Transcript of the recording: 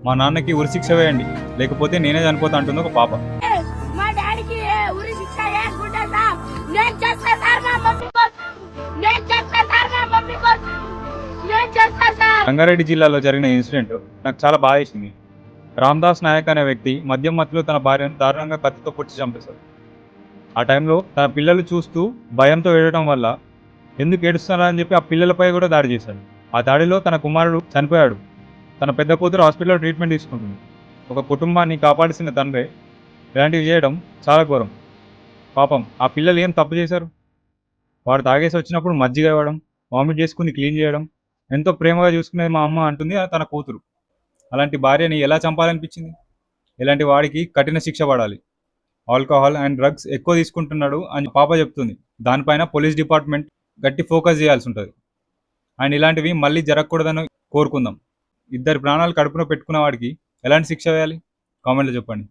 మా నాన్నకి ఉరిశిక్ష వేయండి, లేకపోతే నేనే చనిపోతా అంటుంది ఒక పాప. మా డాడీకి ఉరి శిక్ష వేయకుంటే సార్ నేను చేస్తా సార్, మా మమ్మీ కోసం నేను చేస్తా సార్, మా మమ్మీ కోసం నేను చేస్తా సార్. రంగారెడ్డి జిల్లాలో జరిగిన ఇన్సిడెంట్ నాకు చాలా బాగా వేసింది. రామ్దాస్ నాయక్ అనే వ్యక్తి మద్యం మత్తులో తన భార్యను దారుణంగా కత్తితో పొడిచి చంపేశాడు. ఆ టైంలో తన పిల్లలు చూస్తూ భయంతో ఏడటం వల్ల ఎందుకు ఏడుస్తున్నారా అని చెప్పి ఆ పిల్లలపై కూడా దాడి చేశాడు. ఆ దాడిలో తన కుమారుడు చనిపోయాడు. తన పెద్ద కూతురు హాస్పిటల్లో ట్రీట్మెంట్ తీసుకుంటుంది. ఒక కుటుంబాన్ని కాపాడాల్సిన తండ్రి ఇలాంటివి చేయడం చాలా ఘోరం. పాపం ఆ పిల్లలు ఏం తప్పు చేశారు? వాడు తాగేసి వచ్చినప్పుడు మజ్జిగ ఇవ్వడం, వామిట్ చేసుకుని క్లీన్ చేయడం, ఎంతో ప్రేమగా చూసుకునేది మా అమ్మ అంటుంది తన కూతురు. అలాంటి భార్యని ఎలా చంపాలనిపించింది? ఇలాంటి వాడికి కఠిన శిక్ష పడాలి. ఆల్కహాల్ అండ్ డ్రగ్స్ ఎక్కువ తీసుకుంటున్నాడు అని పాప చెప్తుంది. దానిపైన పోలీస్ డిపార్ట్మెంట్ గట్టి ఫోకస్ చేయాల్సి ఉంటుంది. అండ్ ఇలాంటివి మళ్ళీ జరగకూడదని కోరుకుందాం. ఇద్దరి ప్రాణాలు కడుపులో పెట్టుకున్న వాడికి ఎలాంటి శిక్ష వేయాలి? కామెంట్లో చెప్పండి.